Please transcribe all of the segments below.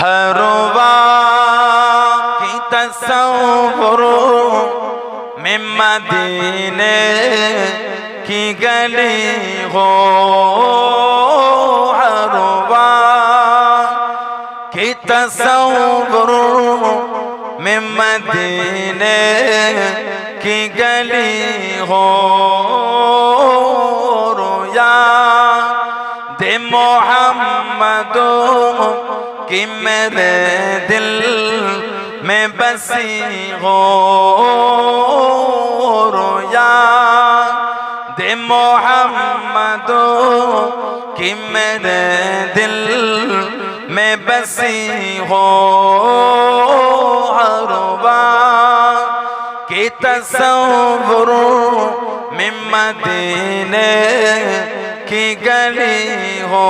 हर की तस्वुर में मदीने की गली हो, हर की तस्वुर में मदीने की गली हो, रोया दे मोहम्मदो कि मेरे दिल में बसी हो, रोया दे मोहम्मदो कि मेरे दिल में बसी हो, हर की तस्वुर में मदीने की गली हो।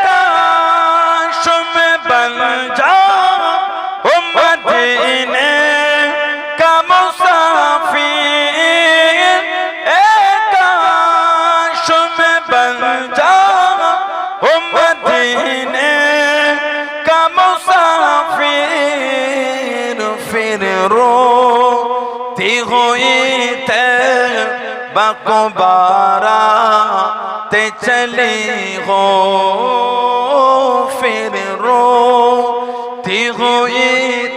काश में बन जाओ मदीने का मुसाफिर, काश में बन जाओ मदीने का मुसाफिर, फिर रोती हुई तैबा को बारात चली हो, फिर रोती हुई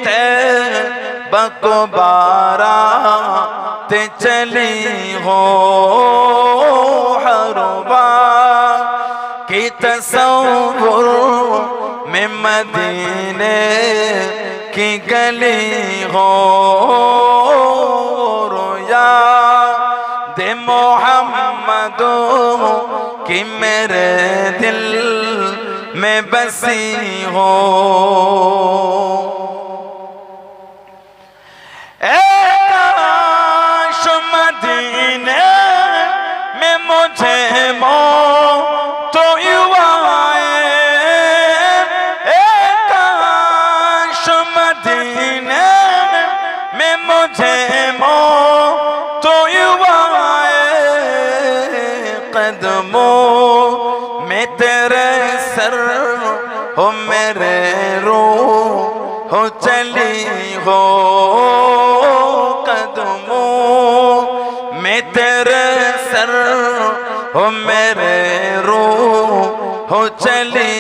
तैबा को बारात चली हो, हर की तस्वुर में मदीने की गली हो, रोया दे मोहम्मदो कि मेरे दिल में बसी हो। काश मदीने में मुझे मौत तो आए, काश मदीने में मुझे मौत तो आए, कदमों में तेरे सर हो मेरे रूह हो चली हो, कदमों में तेरे सर हो मेरे रूह हो चली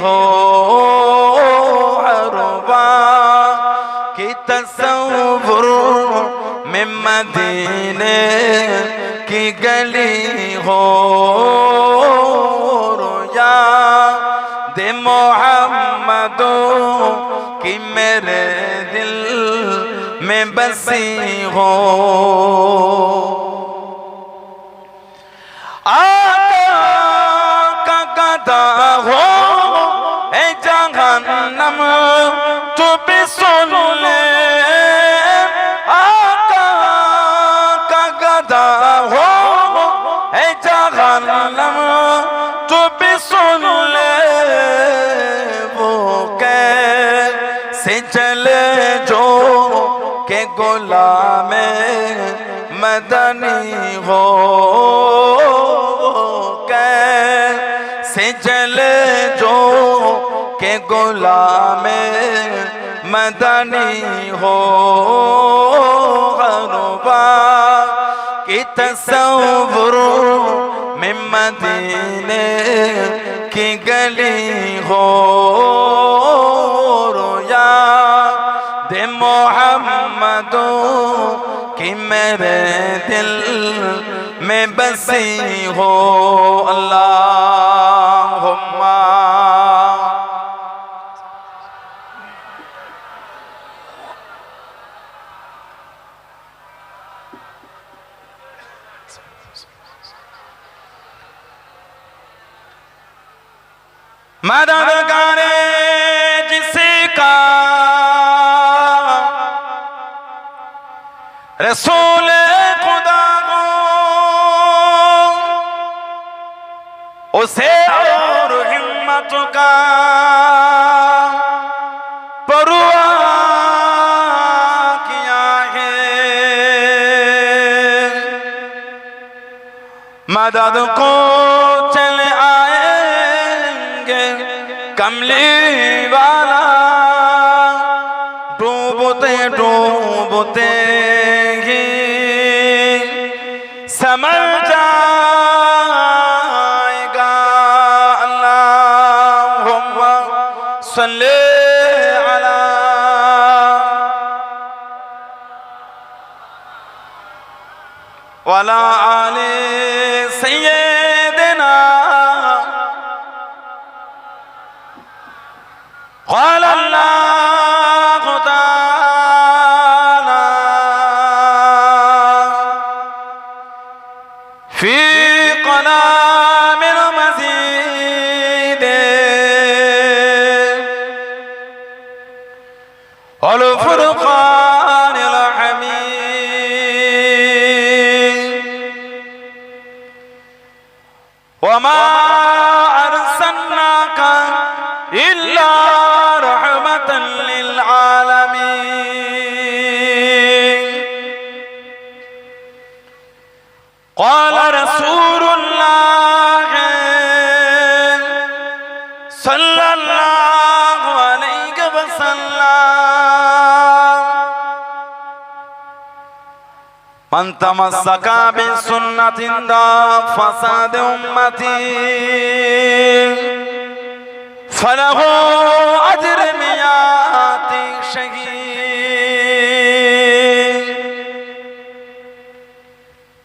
हो, हर की तस्वुर में मदीने की गली हो, रोया दे मोहम्मदो कि मेरे दिल में बसी हो। आका का गदा हो ए जहन्नम तू भी सुन ले, आका का गदा हो ए जहन्नम तू भी सुन ले, वो कैसे चले जो के गुलाम मदनी हो, कैसे चले जो के गुलाम मदनी हो, हर की तस्वुर में मदीने की गली हो, रोया दे मोहम्मदो कि मेरे दिल में बसी हो। अल्लाहुम्मा मदद करे जिसका रसूल खुदा को, उसे और हिम्मत का परवाह किया है, मदद को चले आ कमली वाला डूबते डूबते ही समझ जाएगा। अल्लाहुम्मा सल्ली अला वाला आले सय्यदना। قال الله تعالى في كلام المزيد والفرقان الحميد وما أرسلناك إلا رحمة للعالمين. قال رسول الله صلى الله عليه وسلم من تمسك بسنة فساد أمتي فله أجر مئات شهيد.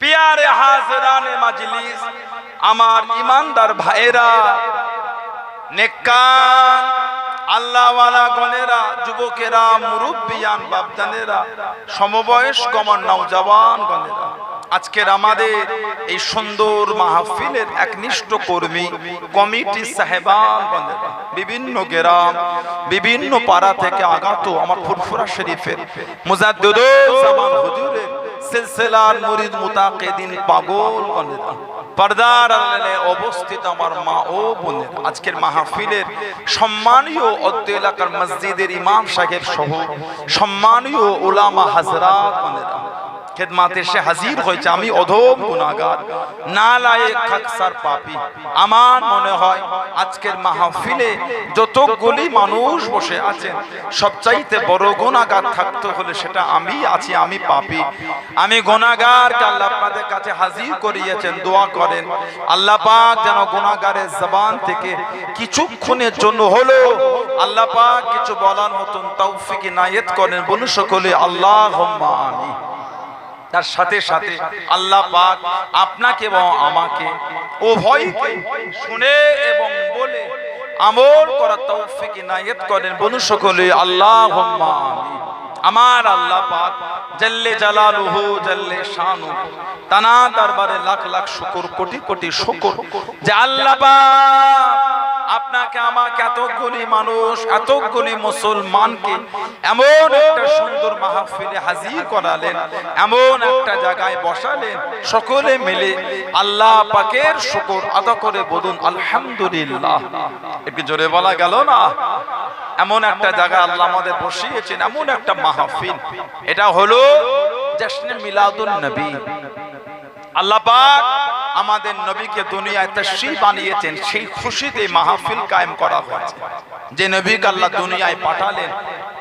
प्यारे हाज़िराने मजलिस, আমার ইমানদার ভাইরা, নেককার আল্লাহওয়ালা গণেরা, যুবকেরা, মুরব্বিয়ান বাপজানেরা, সমবয়স্ক আমার নওজওয়ান গণেরা, আজকের আমাদের এই সুন্দর মাহফিলের একনিষ্ঠ কর্মী কমিটি সাহেবান গণেরা, বিভিন্ন গ্রাম বিভিন্ন পাড়া থেকে আগত আমার ফুরফুরা শরীফের মুজাদ্দিদুল জামান হুজুরের সিলসিলার মুরিদ মুতাকিদিন পাগল গণেরা, পর্দার আড়ালে অবস্থিত আমার মা ও বোনের, আজকের মাহফিলের সম্মানীয় অত্র এলাকার মসজিদের ইমাম সাহেব সহ সম্মানীয় উলামা হাজরাত গণেরা, খেদমাতে এসে হাজির হয়েছে। আমি অধম গুনাহগার, নালায়েক, খাকসার, পাপী। আমার মনে হয় আজকের মাহফিলে যতগুলি মানুষ বসে আছেন সবচাইতে বড় গুনাহগার থাকতে হলে সেটা আমি আছি, আমি পাপী, আমি গুনাহগারকে আল্লাহ আপনাদের কাছে হাজির করিয়েছেন। দোয়া করেন আল্লাহ পাক যেন গুনাহগারের জবান থেকে কিছুক্ষণের জন্য হলো আল্লাহ পাক কিছু বলার মতন তৌফিক ইনায়েত করেন। বলুন সকলে আল্লাহুম্মা আমিন। তার সাথে সাথে আল্লাহ পাক আপনাকে এবং আমাকে উভয়কে শুনে এবং বলে আমল করার তৌফিক ইনায়েত করেন। বলুন সকলে আল্লাহুম্মা আমিন। আমার আল্লাহ পাক জাল্লে জালালুহু জাল্লে শানু, তানা দরবারে লাখ লাখ শুকর, কোটি কোটি শুকর যে আল্লাহ পাক আপনাকে আমাকে এতগুলি মানুষ, এতগুলি মুসলমানকে এমন একটা সুন্দর মাহফিলে হাজির করালেন, এমন একটা জায়গায় বসালেন, সকলে মিলে আল্লাহ পাকের শুকর আদা করে বলুন আলহামদুলিল্লাহ। একটু জোরে বলা গেল না? এমন একটা জায়গা আল্লাহ আমাদের বসিয়েছেন, এমন একটা মাহফিল, এটা হলো জশ্নে মিলাদুন নবী। আল্লাহ পাক আমাদের নবীকে দুনিয়ায় তাশরীফ বানিয়েছেন, সেই খুশিতে মাহফিল কায়েম করা হয়েছে। যে নবীকে আল্লাহ দুনিয়ায় পাঠালেন,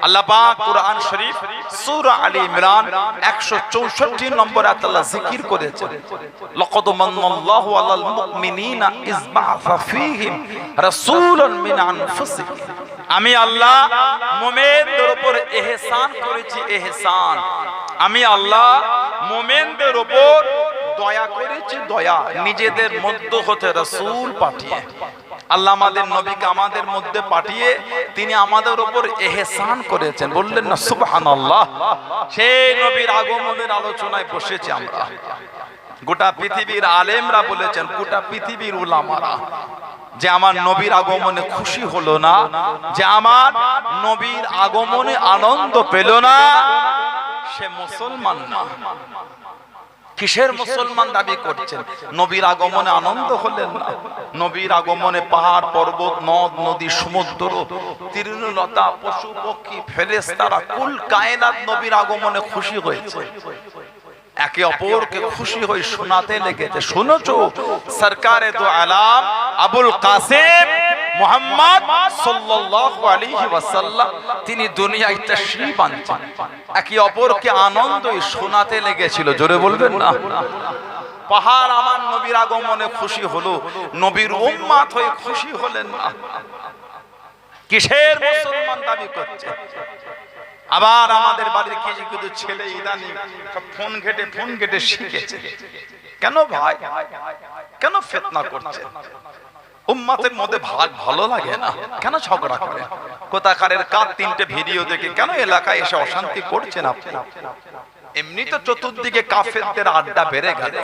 আল্লাহ পাক কুরআন শরীফ সূরা আলী ইমরান 164 নম্বর আয়াত আল্লাহ জিকির করেছেন, লাকাদ মান্নাল্লাহু আলাল মুমিনিনা ইয বা'আসা ফীহিম রাসূলান মিন আনফুসিহিম। আমি আল্লাহ মুমিনদের উপর ইহসান করেছি, ইহসান। আমি আল্লাহ মুমিনদের উপর দয়া করেছি, দয়া, নিজেদের মধ্য হতে রাসূল পাঠিয়ে। আল্লাহ আমাদের নবীকে আমাদের মধ্যে পাঠিয়ে তিনি আমাদের উপর ইহসান করেছেন। বললেন না সুবহানাল্লাহ? সেই নবীর আগমনের আলোচনায় বসেছি আমরা। গোটা পৃথিবীর আলেমরা বলেছেন, গোটা পৃথিবীর উলামারা, যে আমার নবীর আগমনে খুশি হলো না, যে আমার নবীর আগমনে আনন্দ পেল না, সে মুসলমান না। কিসের মুসলমান দাবি করছেন? নবীর আগমনে আনন্দ হলেন না? নবীর আগমনে পাহাড় পর্বত নদ নদী সমুদ্র তৃণলতা পশু পক্ষী ফেরেশতারা কুল কায়নাত নবীর আগমনে খুশি হয়েছে, একে অপরকে খুশি হয়ে শোনাতে লেগেছে। শুনেছো সরকারে দো আলাম আবুল কাসেম মুহাম্মদ সাল্লাল্লাহু আলাইহি ওয়াসাল্লাম তিনি দুনিয়ায় তাশরীফ আনছেন, একে অপরকে আনন্দ শোনাতে লেগেছিল। জোরে বলবেন না? পাহাড় আমার নবীর আগমনে খুশি হলো, নবীর উম্মত হয়ে খুশি হলেন না। কিসের মুসলমান দাবি করছে? আবার আমাদের বাড়ির কিছু কিছু ছেলে ইদানি সব ফোন ঘেটে শিখেছে। কেন ভাই, কেন ফিতনা করছে? উম্মতের মধ্যে ভাগ ভালো লাগে না, কেন ঝগড়া করে? কোথাকারের কার তিনটে ভিডিও দেখে কেন এলাকায় এসে অশান্তি করছেন আপনি? এমনি তো চতুর্দিকে কাফেরদের আড্ডা বেড়ে গেল।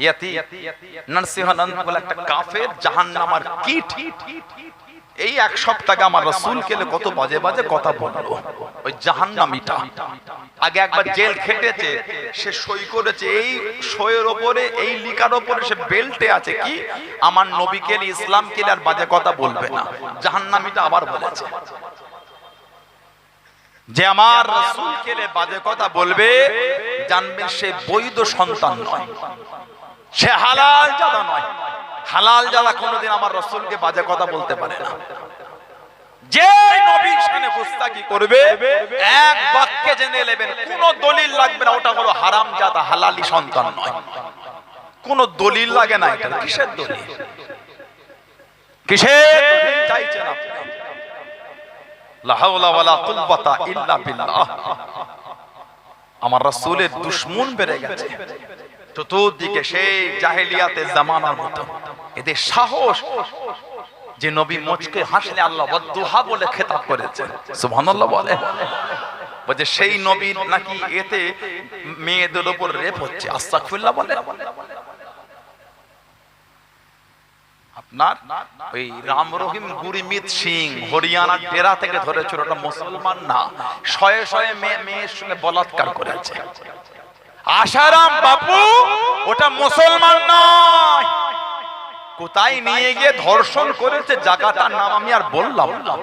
ইয়াতি নরসিংহানন্দ বলে একটা কাফের জাহান্নামার কীট, এই এক সপ্তাহ আমার রাসূল কেলে কত বাজে বাজে কথা বললো। ওই জাহান্নামীটা আগে একবার জেল খেটেছে, সে সই করেছে, এই সইয়ের ওপরে এই লিখার ওপরে সে বেল্টে আছে কি আমার নবীকে ইসলাম কে আর বাজে কথা বলবে না। জাহান্নামীটা আবার বলেছে যে আমার রাসূল কে বাজে কথা বলবে, জানবেন সে বৈধ সন্তান নয়, সে হালাল জাদা নয়। হালাল জাদা কোনোদিন আমার রাসূলকে বাজে কথা বলতে পারে না। যে নবীর সামনে গুস্তাখি করবে এক বাক্যে জেনে নেবেন, কোনো দলিল লাগবে না, ওটা হলো হারাম জাদা, হালালি সন্তান নয়। কোনো দলিল লাগে না। এটা কিসের দলিল? কিসের দলিল চাইছেন আপনি? লা হাওলা ওয়ালা কুওয়াতা ইল্লা বিল্লাহ। আমার রাসূলের দুশমন বেড়ে গেছে চতুর্দিকে, সেই জাহেলিয়াতের জামানার মতো। এদের সাহস যে নবী মুচকে হাসলে আল্লাহ ওয়াদুহা বলে খেতাব করেছে। সুবহানাল্লাহ বলে, বলে সেই নবী নাকি এতে মেয়েদের উপর রেপ হচ্ছে। আস্তাগফিরুল্লাহ বলে। আপনার ওই রাম রহিম গুরিমিত সিং হরিয়ানার ডেরা থেকে ধরেছিল, ওটা মুসলমান না, শয়ে শয়ে মেয়ের সঙ্গে বলাৎকার করেছে। আশারাম বাপু ওটা মুসলমান নয়। কোথায় নিয়ে গিয়ে ধর্ষণ করেছে জায়গাটার নাম আমি আর বললাম না।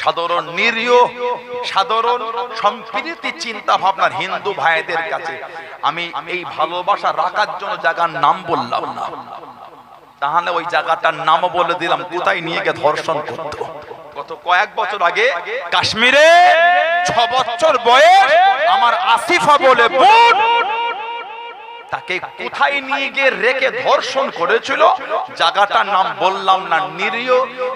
সাধারণ নিরীহ, সাধারণ সম্প্রীতি চিন্তা ভাবনার হিন্দু ভাইদের কাছে আমি এই ভালোবাসা রাখার জন্য জায়গার নাম বললাম না, তাহলে ওই জায়গাটার নাম বলে দিলাম কোথায় নিয়ে গিয়ে ধর্ষণ করত। গত কয়েক বছর আগে কাশ্মীরে 6 বছর বয়স আমার আসিফা বলে বোন, তাকে কোথায় নিয়ে গিয়ে রেখে ধর্ষণ করেছিল, জায়গাটার নাম বললাম না। নিরীহ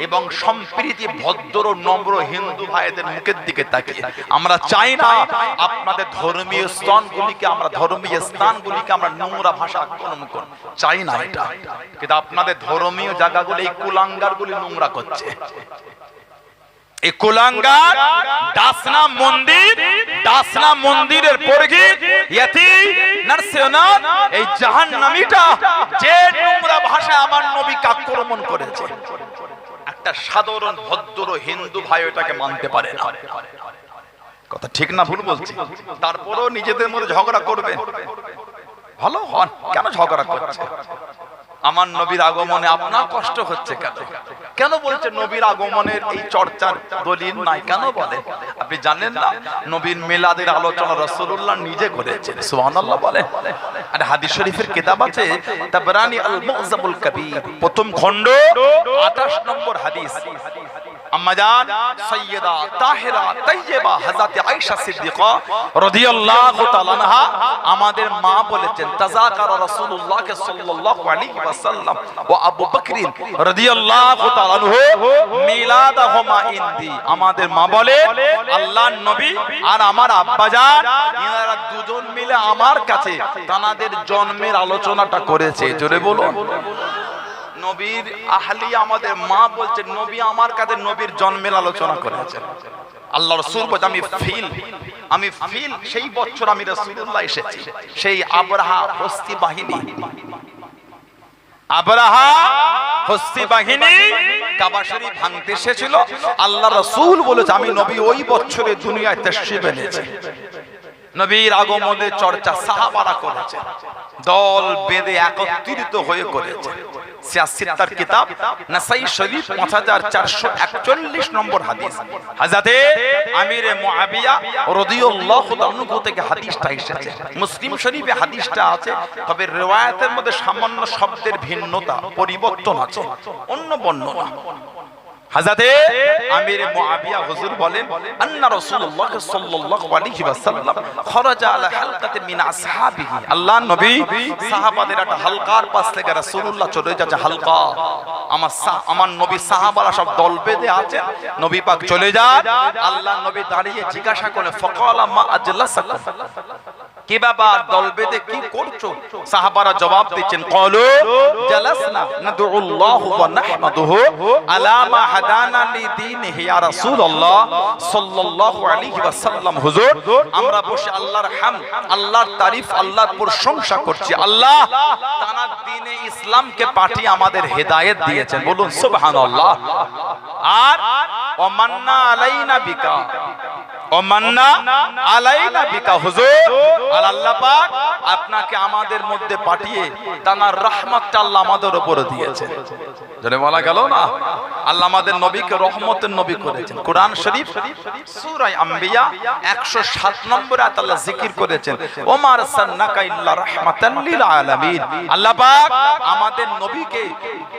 এবং সম্প্রীতি ভদ্র নম্র হিন্দু ভাইদের মুখের দিকে তাকিয়ে আমরা চাই না আপনাদের ধর্মীয় স্থানগুলিকে আমরা নোংরা ভাষা আক্রমণ করব, চাই না এটা। কিন্তু আপনাদের ধর্মীয় জায়গাগুলো এই কুলাঙ্গারগুলি নোংরা করছে। এই কুলাঙ্গার দাসনা মন্দিরের পরগিত ইয়াতি নরসিংহানন্দ এই জাহান্নামীটা যে নোংরা ভাষায় আমার নবীকে আক্রমণ করেছে, একটা সাধারণ ভদ্র হিন্দু ভাই এটাকে মানতে পারে না। কথা ঠিক না ভুল বলছি? তারপরেও নিজেদের মধ্যে ঝগড়া করবে। ভালো হন, কেন ঝগড়া করছে? আমার নবীর আগমনে আপনার কষ্ট হচ্ছে কেন? কেন বলছে নবীর আগমনের এই চর্চার দলিল নাই? কেন বলে? আপনি জানেন না নবীর মিলাদের আলোচনা রাসূলুল্লাহ নিজে করেছেন। সুবহানাল্লাহ বলে। আর হাদিস শরীফের কিতাব আছে তাবরানি আল মু'জামুল কবীর, প্রথম খণ্ড 28 নম্বর হাদিস। আম্মাজান সাইয়্যিদা তাহিরা তাইয়্যিবা হযরত আয়েশা সিদ্দিকা রাদিয়াল্লাহু তাআলা আনহা আমাদের মা বলেছেন তাযাকারা রাসূলুল্লাহ সাল্লাল্লাহু আলাইহি ওয়াসাল্লাম ওয়া আবু বকর রাদিয়াল্লাহু তাআলা আনহু মিলাদাহুমা ইনদি। আমাদের মা বলে আল্লাহর নবী আর আমার আব্বাজান এনারা দুজন মিলে আমার কাছে তানাদের জন্মের আলোচনাটা করেছে। জোরে বলুন। নবীর আহলি আমাদের মা বলছে নবী আমার কাছে নবীর জন্মের আলোচনা করেছেন। আল্লাহ রাসূল বলে আমি ফিল সেই বছর আমি রাসূলুল্লাহ এসেছি। সেই আবরাহা হস্তি বাহিনী কাবা শরীফ ভাঙতে এসেছিল। আল্লাহ রাসূল বলেছে আমি নবী ওই বছরে দুনিয়ায় তাশরীফ এনেছি। নবীর আগমনের চর্চা সাহাবারা করেছে, দল বেঁধে একত্রিত হয়ে করেছে। সিয়াসিত্তার কিতাব নাসাই শরীফ 5441 নম্বর হাদিস। হযরতে আমিরে মুআবিয়া রাদিয়াল্লাহু তাআলা থেকে হাদিসটা এসেছে। মুসলিম শরীফে হাদিসটা আছে, তবে রিওয়ায়াতের মধ্যে সামান্য শব্দের ভিন্নতা পরিবর্তন আছে, অন্য বর্ণনা। হযরতে আমির মুআবিয়া হুজুর বলেন আন্না রাসূলুল্লাহ সাল্লাল্লাহু আলাইহি ওয়াসাল্লাম খরাজা আলা হালকাতিন মিন আসহাবিহি, আল্লাহর নবী সাহাবাদের একটা হালকার পাশ থেকে রাসূলুল্লাহ চলে যাচ্ছে। হালকা আমার নবী সাহাবারা সব দল বেঁধে আছে, নবী পাক চলে যান। আল্লাহর নবী দাঁড়িয়ে জিজ্ঞাসা করে ফাকালা মা আজলাসাকুম, কি বাবা দল বেঁধে কি করছো? সাহাবারা জবাব দিচ্ছেন ক্বালু জালাসনা নাদউল্লাহু ওয়া নাহমাদুহু আলা মা হাদানা লিদীনিহি ইয়া রাসূলুল্লাহ সাল্লাল্লাহু আলাইহি ওয়াসাল্লাম। হুজুর, আমরা বসে আল্লাহর হামদ, আল্লাহর তারিফ, আল্লাহর প্রশংসা করছি। আল্লাহ তার দ্বীনে ইসলামকে পাঠিয়ে আমাদের হেদায়েত দিয়েছেন, বলুন সুবহানাল্লাহ। আর ওয়া মান্না আলাইনা বিকা, ও মান্না আলাইনা বিকা, হুজুর আর আল্লাহ পাক আপনাকে আমাদের মধ্যে পাঠিয়ে তার রহমতটা আল্লাহ আমাদের উপরে দিয়েছেন। জনে বলা গেল না, আল্লাহ আমাদের নবীকে রহমতের নবী করেছেন। কোরআন শরীফ সূরা আম্বিয়া 107 নম্বর আয়াত আল্লাহ জিকির করেছেন ওমা আরসালনাকা ইল্লা রাহমাতাল লিল আলামিন। আল্লাহ পাক আমাদের নবীকে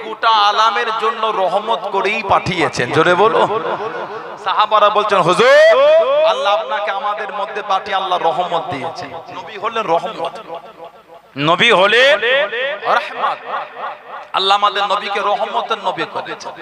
গোটা আলামের জন্য রহমত করেই পাঠিয়েছেন। জোরে বলো। সাহাবারা বলছেন হুজুর আল্লাহ আপনাকে আমাদের মধ্যে পাঠিয়ে আল্লাহ রহমত দিয়েছেন। নবী হলেন রহমত, নবী হলেন রহমত। আল্লাহ আমাদের নবীকে রহমতের নবী করেছেন।